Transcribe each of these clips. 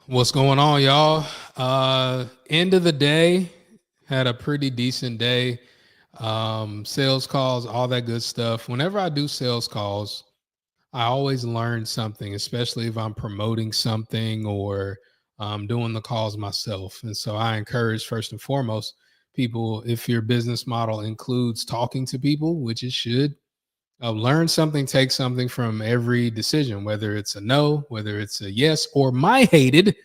What's going on, y'all? End of the day, had a pretty decent day. Sales calls, all that good stuff. Whenever I do sales calls, I always learn something, especially if I'm promoting something or doing the calls myself. And so I encourage, first and foremost, people, if your business model includes talking to people, which it should, learn something, take something from every decision, whether it's a no, whether it's a yes, or my hated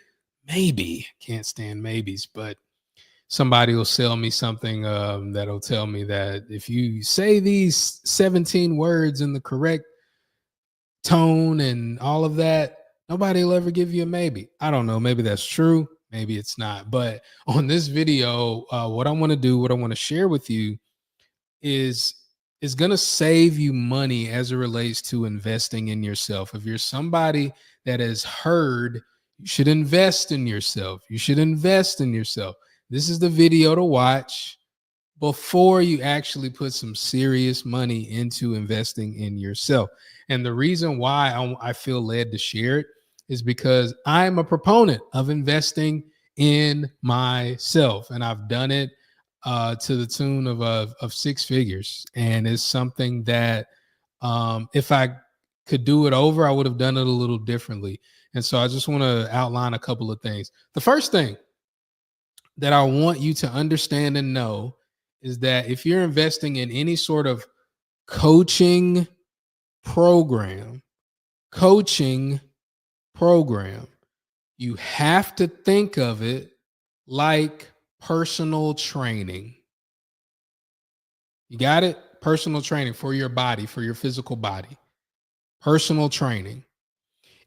maybe. Can't stand maybes, but somebody will sell me something that'll tell me that if you say these 17 words in the correct tone and all of that, nobody will ever give you a maybe. I don't know. Maybe that's true. Maybe it's not. But on this video, what I want to do, what I want to share with you is going to save you money as it relates to investing in yourself. If you're somebody that has heard you should invest in yourself, you should invest in yourself. This is the video to watch before you actually put some serious money into investing in yourself. And the reason why I feel led to share it is because I'm a proponent of investing in myself, and I've done it to the tune of six figures. And it's something that if I could do it over, I would have done it a little differently. And so I just want to outline a couple of things. The first thing that I want you to understand and know is that if you're investing in any sort of coaching program, coaching program, you have to think of it like personal training. You got it? Personal training for your body, for your physical body. Personal training.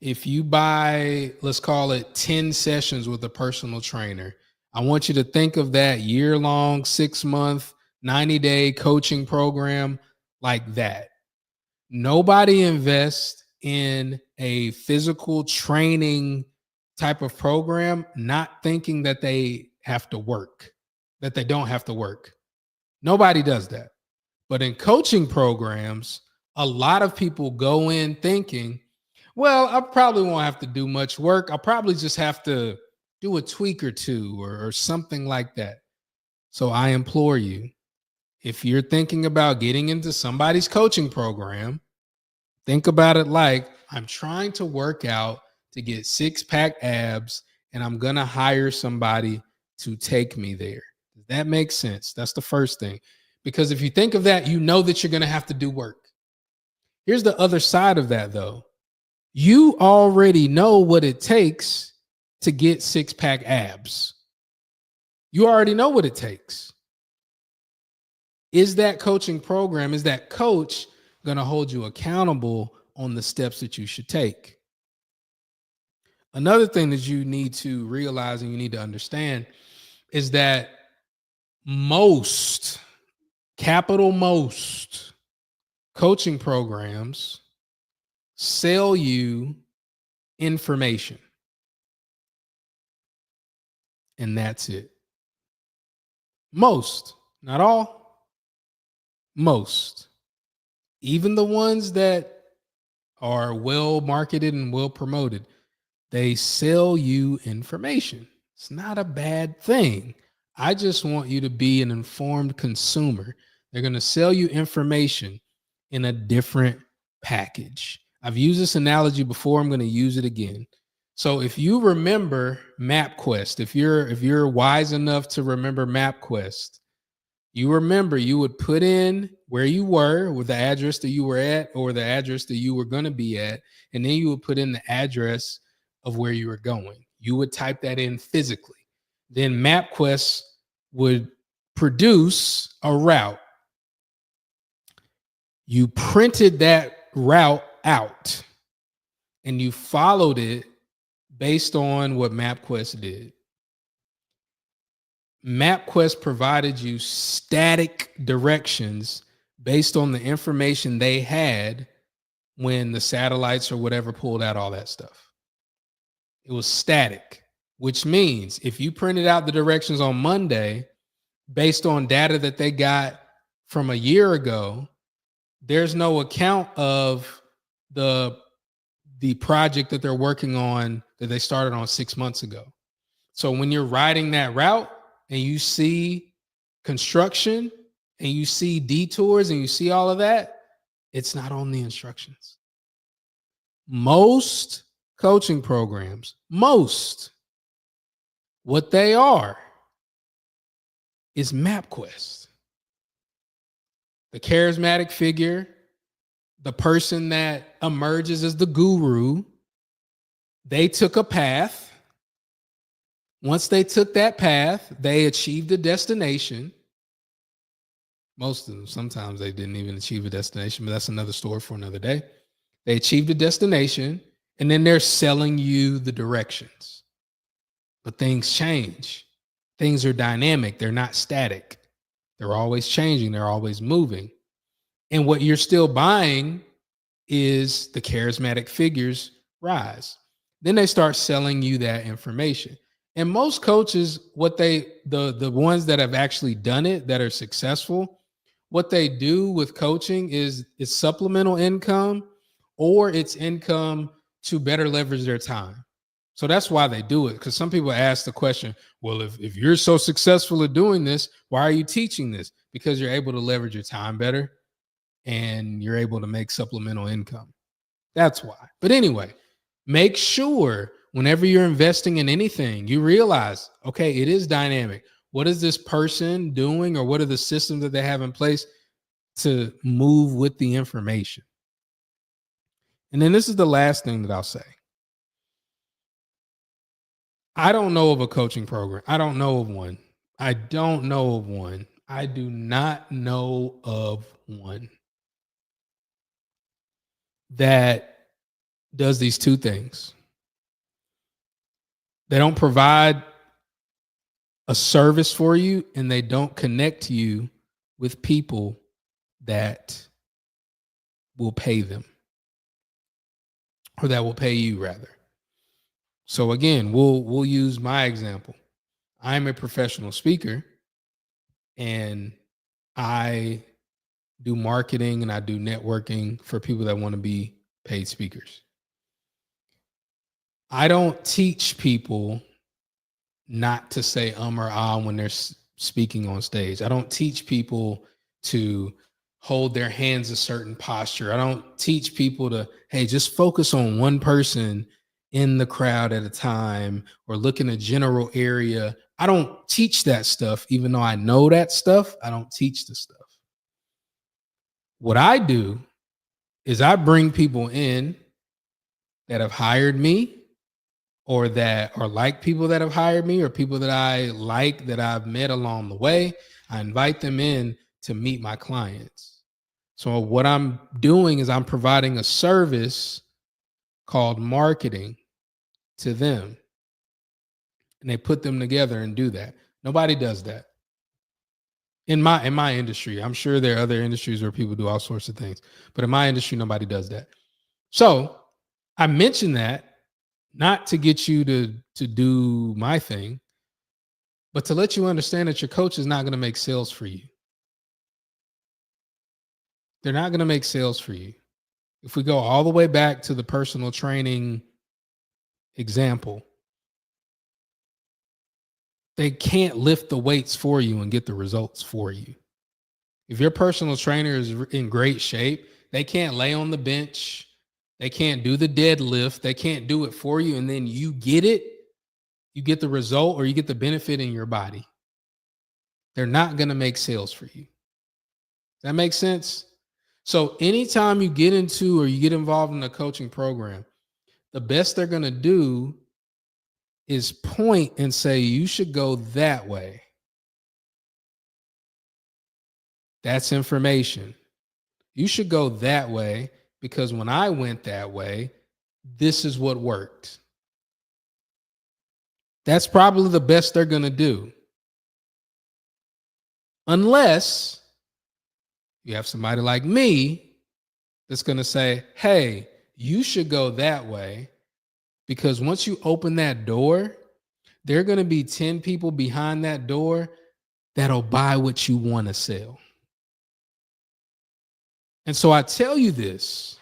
If you buy, let's call it 10 sessions with a personal trainer, I want you to think of that year-long, 6-month, 90-day coaching program like that. Nobody invests in a physical training type of program not thinking that they have to work, that they don't have to work. Nobody does that. But in coaching programs, a lot of people go in thinking, well, I probably won't have to do much work. I'll probably just have to do a tweak or two or something like that. So I implore you, if you're thinking about getting into somebody's coaching program, think about it like I'm trying to work out to get six-pack abs, and I'm going to hire somebody to take me there. Does that make sense? That's the first thing. Because if you think of that, you know that you're going to have to do work. Here's the other side of that, though. You already know what it takes to get six-pack abs. You already know what it takes. Is that coaching program, is that coach going to hold you accountable on the steps that you should take? Another thing that you need to realize and you need to understand is that most, capital most, coaching programs sell you information. And that's it. Most, not all, most. Even the ones that are well marketed and well promoted, they sell you information. It's not a bad thing. I just want you to be an informed consumer. They're going to sell you information in a different package. I've used this analogy before. I'm going to use it again. So if you remember MapQuest, if you're wise enough to remember MapQuest, you remember you would put in where you were with the address that you were at or the address that you were going to be at, and then you would put in the address of where you were going. You would type that in physically. Then MapQuest would produce a route. You printed that route out and you followed it based on what MapQuest did. MapQuest provided you static directions based on the information they had when the satellites or whatever pulled out all that stuff. It was static, which means if you printed out the directions on Monday based on data that they got from a year ago, there's no account of the project that they're working on that they started on 6 months ago. So when you're riding that route and you see construction and you see detours and you see all of that, it's not on the instructions. Most coaching programs, what they are is MapQuest. The charismatic figure, the person that emerges as the guru, they took a path. Once they took that path, they achieved a destination. Most of them, sometimes they didn't even achieve a destination, but that's another story for another day. They achieved a destination, and then they're selling you the directions. But things change. Things are dynamic. They're not static. They're always changing. They're always moving. And what you're still buying is the charismatic figures rise. Then they start selling you that information. And most coaches, the ones that have actually done it, that are successful, what they do with coaching is it's supplemental income, or it's income to better leverage their time. So that's why they do it. Because some people ask the question, well, if you're so successful at doing this, why are you teaching this? Because you're able to leverage your time better and you're able to make supplemental income. That's why. But anyway, make sure whenever you're investing in anything, you realize, okay, it is dynamic. What is this person doing, or what are the systems that they have in place to move with the information? And then this is the last thing that I'll say. I don't know of a coaching program. I don't know of one. I don't know of one. I do not know of one that does these two things. They don't provide a service for you, and they don't connect you with people that will pay them, or that will pay you rather. So again, we'll use my example. I'm a professional speaker, and I do marketing and I do networking for people that want to be paid speakers. I don't teach people not to say or ah when they're speaking on stage. I don't teach people to hold their hands a certain posture. I don't teach people to, hey, just focus on one person in the crowd at a time, or look in a general area. I don't teach that stuff. Even though I know that stuff, I don't teach the stuff. What I do is I bring people in that have hired me, or that are like people that have hired me, or people that I like that I've met along the way. I invite them in to meet my clients. So what I'm doing is I'm providing a service called marketing to them. And they put them together and do that. Nobody does that. In my industry, I'm sure there are other industries where people do all sorts of things, but in my industry, nobody does that. So I mention that not to get you to do my thing, but to let you understand that your coach is not going to make sales for you. They're not going to make sales for you. If we go all the way back to the personal training example, they can't lift the weights for you and get the results for you. If your personal trainer is in great shape, they can't lay on the bench. They can't do the deadlift. They can't do it for you. And then you get it. You get the result, or you get the benefit in your body. They're not going to make sales for you. That makes sense? So anytime you get into or you get involved in a coaching program, the best they're going to do is point and say, you should go that way. That's information. You should go that way because when I went that way, this is what worked. That's probably the best they're going to do. Unless you have somebody like me that's going to say, hey, you should go that way, because once you open that door, there are going to be 10 people behind that door that'll buy what you want to sell. And so I tell you this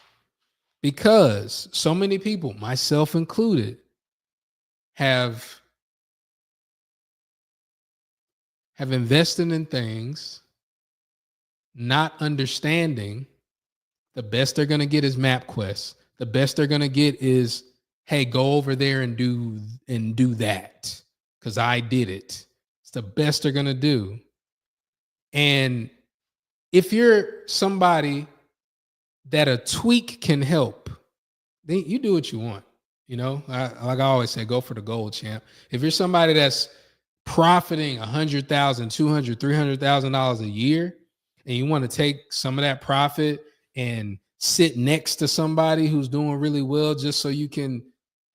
because so many people, myself included, have invested in things, not understanding the best they're going to get is MapQuest. The best they're going to get is, hey, go over there and do that because I did it. It's the best they're going to do. And if you're somebody that a tweak can help, then you do what you want. You know, like I always say, go for the gold, champ. If you're somebody that's profiting $100,000, $200,000, $300,000 a year, and you want to take some of that profit and sit next to somebody who's doing really well just so you can,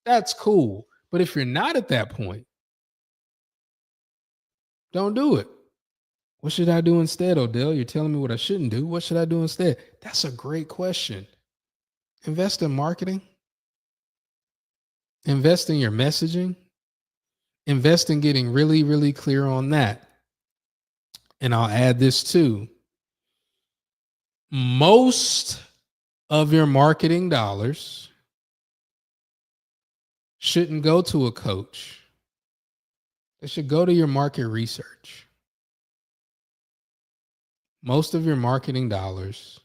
that's cool. But if you're not at that point, don't do it. What should I do instead, Odell? You're telling me what I shouldn't do. What should I do instead? That's a great question. Invest in marketing. Invest in your messaging. Invest in getting really, really clear on that. And I'll add this too. Most of your marketing dollars shouldn't go to a coach. They should go to your market research. Most of your marketing dollars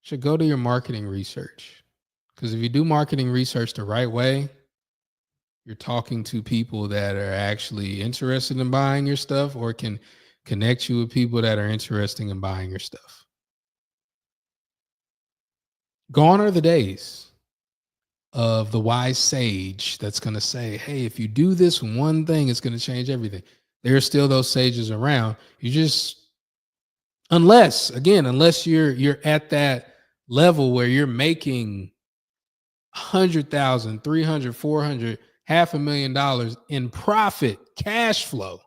should go to your marketing research. Because if you do marketing research the right way, you're talking to people that are actually interested in buying your stuff or can connect you with people that are interested in buying your stuff. Gone are the days of the wise sage that's going to say, hey, if you do this one thing, it's going to change everything. There are still those sages around. You just, unless you're at that level where you're making 100,000, 300, 400, $500,000 in profit, cash flow.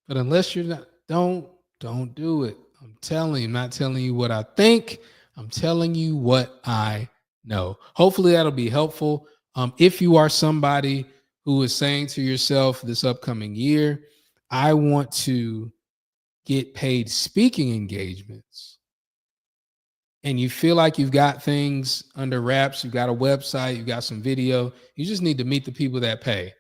But unless you're not, don't do it. I'm not telling you what I think. I'm telling you what I know. Hopefully that'll be helpful. If you are somebody who is saying to yourself this upcoming year, I want to get paid speaking engagements, and you feel like you've got things under wraps, you've got a website, you've got some video, you just need to meet the people that pay.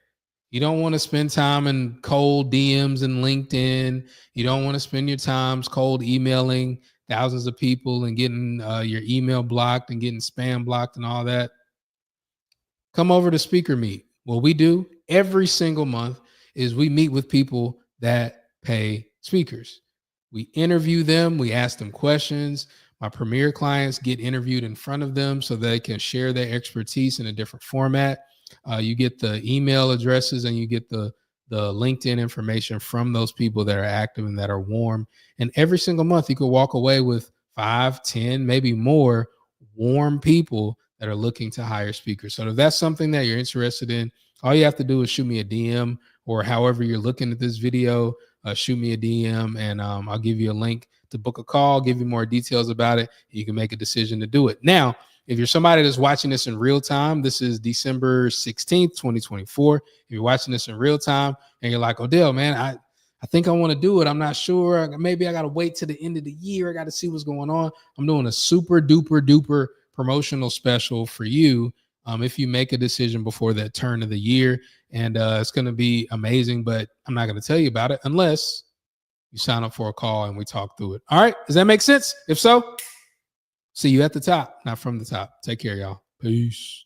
You don't want to spend time in cold DMs and LinkedIn. You don't want to spend your times cold emailing thousands of people and getting your email blocked and getting spam blocked and all that. Come over to Speaker Meet. What we do every single month is we meet with people that pay speakers. We interview them. We ask them questions. My premier clients get interviewed in front of them so they can share their expertise in a different format. You get the email addresses and you get the LinkedIn information from those people that are active and that are warm. And every single month, you could walk away with 5, 10, maybe more warm people that are looking to hire speakers. So if that's something that you're interested in, all you have to do is shoot me a DM, or however you're looking at this video, shoot me a DM and I'll give you a link to book a call, give you more details about it. You can make a decision to do it. Now, if you're somebody that's watching this in real time, this is December 16th, 2024. If you're watching this in real time and you're like, Odell, man, I think I want to do it. I'm not sure. Maybe I got to wait to the end of the year. I got to see what's going on. I'm doing a super duper promotional special for you if you make a decision before that turn of the year. And it's going to be amazing, but I'm not going to tell you about it unless you sign up for a call and we talk through it. All right. Does that make sense? If so, see you at the top, not from the top. Take care, y'all. Peace.